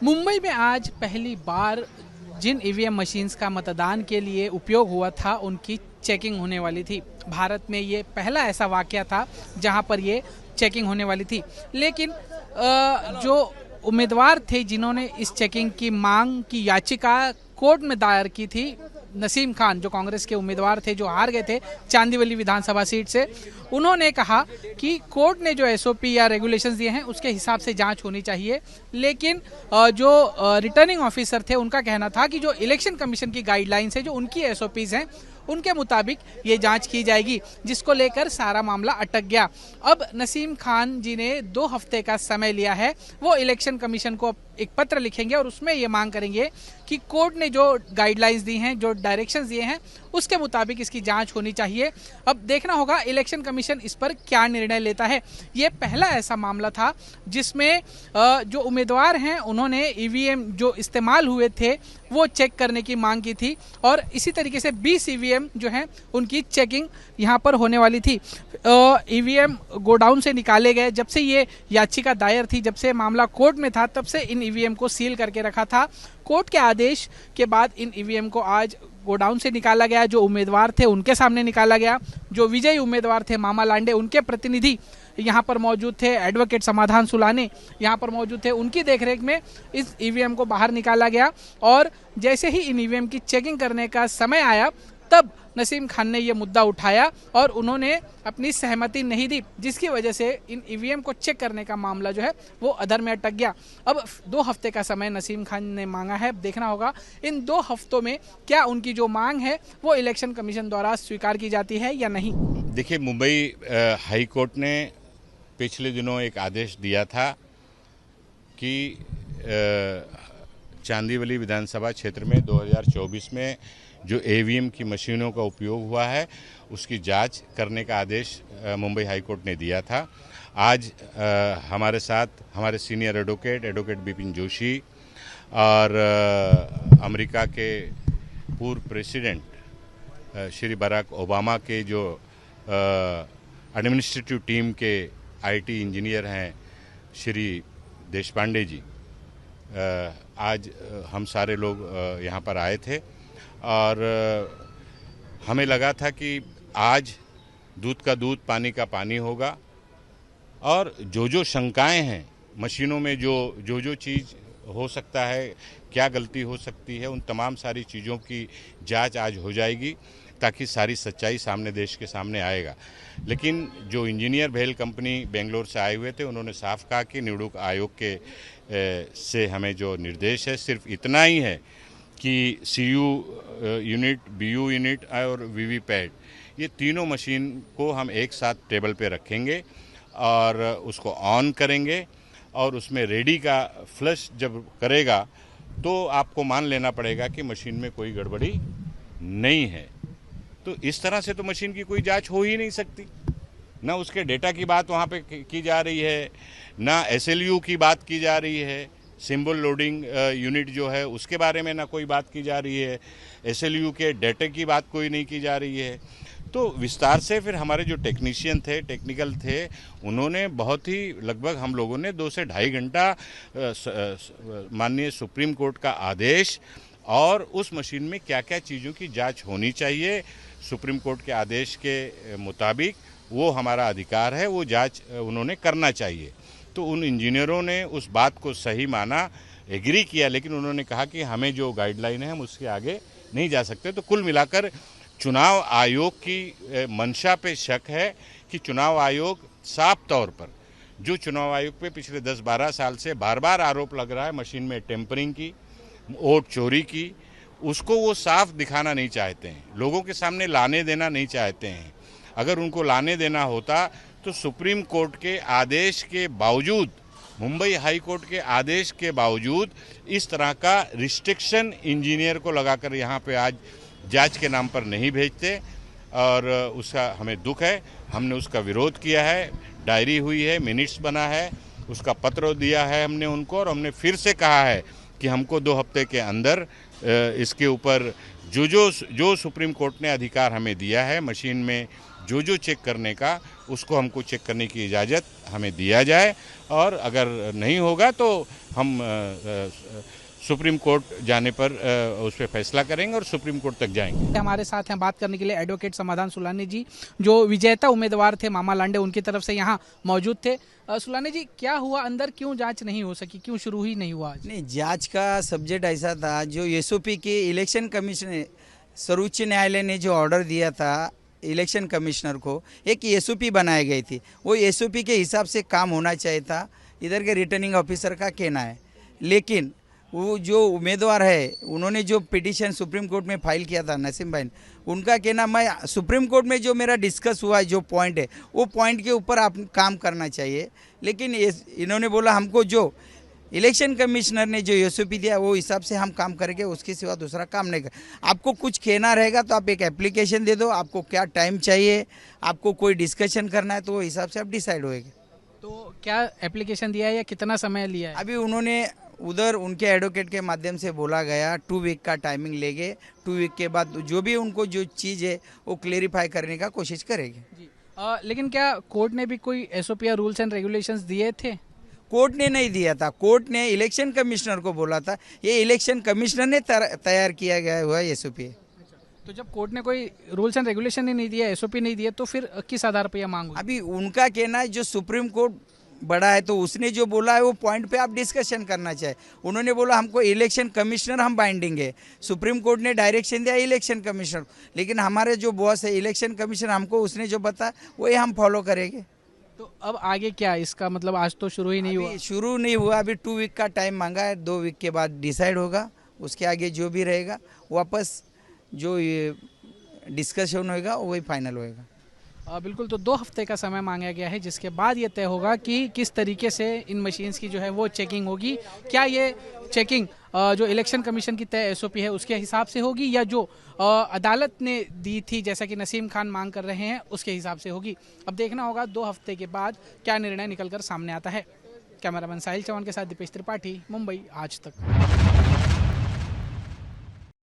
मुंबई में आज पहली बार जिन ईवीएम मशीन्स का मतदान के लिए उपयोग हुआ था उनकी चेकिंग होने वाली थी। भारत में ये पहला ऐसा वाकया था जहां पर ये चेकिंग होने वाली थी। लेकिन जो उम्मीदवार थे जिन्होंने इस चेकिंग की मांग की याचिका कोर्ट में दायर की थी, नसीम खान जो कांग्रेस के उम्मीदवार थे जो हार गए थे चांदीवली विधानसभा सीट से, उन्होंने कहा कि कोर्ट ने जो एसओपी या रेगुलेशंस दिए हैं उसके हिसाब से जांच होनी चाहिए। लेकिन जो रिटर्निंग ऑफिसर थे उनका कहना था कि जो इलेक्शन कमीशन की गाइडलाइंस है, जो उनकी एसओपीज हैं, उनके मुताबिक ये जांच की जाएगी, जिसको लेकर सारा मामला अटक गया। अब नसीम खान जी ने 2 हफ्ते का समय लिया है। वो इलेक्शन कमीशन को एक पत्र लिखेंगे और उसमें ये मांग करेंगे कि कोर्ट ने जो गाइडलाइंस दी हैं, जो डायरेक्शंस दिए हैं, उसके मुताबिक इसकी जांच होनी चाहिए। अब देखना होगा इलेक्शन कमीशन इस पर क्या निर्णय लेता है। ये पहला ऐसा मामला था जिसमें जो उम्मीदवार हैं उन्होंने ईवीएम जो इस्तेमाल हुए थे वो चेक करने की मांग की थी और इसी तरीके से 20 ईवीएम जो हैं उनकी चेकिंग यहाँ पर होने वाली थी। ईवीएम गोडाउन से निकाले गए। जब से ये याचिका दायर थी, जब से मामला कोर्ट में था, तब से इन ईवीएम को सील करके रखा था। कोर्ट के आदेश के बाद इन ईवीएम को आज गोडाउन से निकाला गया। जो उम्मीदवार थे उनके सामने निकाला गया। जो विजयी उम्मीदवार थे मामा लांडे, उनके प्रतिनिधि यहाँ पर मौजूद थे, एडवोकेट समाधान सुलाने यहाँ पर मौजूद थे, उनकी देखरेख में इस ईवीएम को बाहर निकाला गया। और जैसे ही इन ईवीएम की चेकिंग करने का समय आया तब नसीम खान ने ये मुद्दा उठाया और उन्होंने अपनी सहमति नहीं दी, जिसकी वजह से इन ईवीएम को चेक करने का मामला जो है वो अधर में अटक गया। अब 2 हफ्ते का समय नसीम खान ने मांगा है। देखना होगा इन 2 हफ्तों में क्या उनकी जो मांग है वो इलेक्शन कमीशन द्वारा स्वीकार की जाती है या नहीं। देखिए, मुंबई हाई कोर्ट ने पिछले दिनों एक आदेश दिया था कि चांदीवली विधानसभा क्षेत्र में 2024 में जो ईवीएम की मशीनों का उपयोग हुआ है उसकी जांच करने का आदेश मुंबई हाई कोर्ट ने दिया था। आज हमारे साथ हमारे सीनियर एडवोकेट बिपिन जोशी और अमेरिका के पूर्व प्रेसिडेंट श्री बराक ओबामा के जो एडमिनिस्ट्रेटिव टीम के आईटी इंजीनियर हैं श्री देशपांडे जी, आज हम सारे लोग यहाँ पर आए थे और हमें लगा था कि आज दूध का दूध पानी का पानी होगा और जो शंकाएं हैं मशीनों में, जो चीज़ हो सकता है, क्या गलती हो सकती है, उन तमाम सारी चीज़ों की जांच आज हो जाएगी ताकि सारी सच्चाई सामने देश के सामने आएगा। लेकिन जो इंजीनियर भेल कंपनी बेंगलोर से आए हुए थे उन्होंने साफ कहा कि निवडणूक आयोग के से हमें जो निर्देश है सिर्फ इतना ही है कि सीयू यूनिट, बीयू यूनिट और वीवीपैट, ये तीनों मशीन को हम एक साथ टेबल पे रखेंगे और उसको ऑन करेंगे और उसमें रेडी का फ्लश जब करेगा तो आपको मान लेना पड़ेगा कि मशीन में कोई गड़बड़ी नहीं है। तो इस तरह से तो मशीन की कोई जांच हो ही नहीं सकती। ना उसके डेटा की बात वहाँ पे की जा रही है, ना एसएलयू की बात की जा रही है, सिंबल लोडिंग यूनिट जो है उसके बारे में ना कोई बात की जा रही है, एसएलयू के डेटे की बात कोई नहीं की जा रही है। तो विस्तार से फिर हमारे जो टेक्नीशियन थे, टेक्निकल थे, उन्होंने बहुत ही लगभग हम लोगों ने 2 से ढाई घंटा माननीय सुप्रीम कोर्ट का आदेश और उस मशीन में क्या क्या चीज़ों की जांच होनी चाहिए, सुप्रीम कोर्ट के आदेश के मुताबिक वो हमारा अधिकार है, वो जांच उन्होंने करना चाहिए। तो उन इंजीनियरों ने उस बात को सही माना, एग्री किया, लेकिन उन्होंने कहा कि हमें जो गाइडलाइन है हम उसके आगे नहीं जा सकते। तो कुल मिलाकर चुनाव आयोग की मंशा पे शक है कि चुनाव आयोग साफ तौर पर, जो चुनाव आयोग पे पिछले 10-12 साल से बार बार आरोप लग रहा है मशीन में टेम्परिंग की, वोट चोरी की, उसको वो साफ दिखाना नहीं चाहते हैं, लोगों के सामने लाने देना नहीं चाहते हैं। अगर उनको लाने देना होता तो सुप्रीम कोर्ट के आदेश के बावजूद, मुंबई हाई कोर्ट के आदेश के बावजूद इस तरह का रिस्ट्रिक्शन इंजीनियर को लगाकर यहाँ पे आज जांच के नाम पर नहीं भेजते और उसका हमें दुख है। हमने उसका विरोध किया है, डायरी हुई है, मिनट्स बना है, उसका पत्र दिया है हमने उनको और हमने फिर से कहा है कि हमको 2 हफ्ते के अंदर इसके ऊपर जो सुप्रीम कोर्ट ने अधिकार हमें दिया है मशीन में जो चेक करने का, उसको हमको चेक करने की इजाज़त हमें दिया जाए, और अगर नहीं होगा तो हम सुप्रीम कोर्ट जाने पर उस पर फैसला करेंगे और सुप्रीम कोर्ट तक जाएंगे। हमारे साथ हैं बात करने के लिए एडवोकेट समाधान सुलानी जी, जो विजेता उम्मीदवार थे मामा लांडे, उनकी तरफ से यहाँ मौजूद थे। सुलानी जी, क्या हुआ अंदर, क्यों जांच नहीं हो सकी, क्यों शुरू ही नहीं हुआ आज? नहीं, जांच का सब्जेक्ट ऐसा था, जो एसओपी के इलेक्शन कमीशन सर्वोच्च न्यायालय ने जो ऑर्डर दिया था इलेक्शन कमिश्नर को, एक एसओपी बनाई गई थी, वो एसओपी के हिसाब से काम होना चाहिए था, इधर के रिटर्निंग ऑफिसर का कहना है। लेकिन वो जो उम्मीदवार है, उन्होंने जो पिटीशन सुप्रीम कोर्ट में फाइल किया था नसीम भाई, उनका कहना, मैं सुप्रीम कोर्ट में जो मेरा डिस्कस हुआ है, जो पॉइंट है, वो पॉइंट के ऊपर आप काम करना चाहिए। लेकिन इन्होंने बोला हमको जो इलेक्शन कमिश्नर ने जो एसओपी दिया वो हिसाब से हम काम करेंगे, उसके सिवा दूसरा काम नहीं कर। आपको कुछ कहना रहेगा तो आप एक एप्लीकेशन दे दो, आपको क्या टाइम चाहिए, आपको कोई डिस्कशन करना है तो वो हिसाब से आप डिसाइड होएगा। तो क्या एप्लीकेशन दिया है या कितना समय लिया है? अभी उन्होंने उधर उनके एडवोकेट के माध्यम से बोला गया 2 वीक का टाइमिंग लेंगे, 2 वीक के बाद जो भी उनको जो चीज़ है वो क्लेरिफाई करने का कोशिश करेंगे। जी। लेकिन क्या कोर्ट ने भी कोई एसओपी या रूल्स एंड रेगुलेशंस दिए थे? कोर्ट ने नहीं दिया था, कोर्ट ने इलेक्शन कमिश्नर को बोला था, ये इलेक्शन कमिश्नर ने तैयार किया गया हुआ एसओपी है। तो जब कोर्ट ने कोई रूल्स एंड रेगुलेशन ही नहीं दिया, एसओपी नहीं दिया, तो फिर किस आधार पर यह मांग हुई? अभी उनका कहना है जो सुप्रीम कोर्ट बड़ा है, तो उसने जो बोला है वो पॉइंट पे आप डिस्कशन करना चाहिए। उन्होंने बोला हमको इलेक्शन कमिश्नर हम बाइंडिंग है, सुप्रीम कोर्ट ने डायरेक्शन दिया इलेक्शन कमिश्नर, लेकिन हमारे जो बॉस है इलेक्शन कमिश्नर, हमको उसने जो बताया वही हम फॉलो करेंगे। तो अब आगे क्या, इसका मतलब आज तो शुरू ही नहीं हुआ? शुरू नहीं हुआ, अभी 2 वीक का टाइम मांगा है, 2 वीक के बाद डिसाइड होगा। उसके आगे जो भी रहेगा वापस जो डिस्कशन होगा वही फाइनल होएगा। बिल्कुल, तो 2 हफ्ते का समय मांगा गया है, जिसके बाद ये तय होगा कि किस तरीके से इन मशीन्स की जो है वो चेकिंग होगी। क्या ये चेकिंग जो इलेक्शन कमीशन की तय एसओपी है उसके हिसाब से होगी, या जो अदालत ने दी थी जैसा कि नसीम खान मांग कर रहे हैं उसके हिसाब से होगी? अब देखना होगा 2 हफ्ते के बाद क्या निर्णय निकल कर सामने आता है। कैमरामैन साहिल चौहान के साथ दीपेश त्रिपाठी, मुंबई आज तक।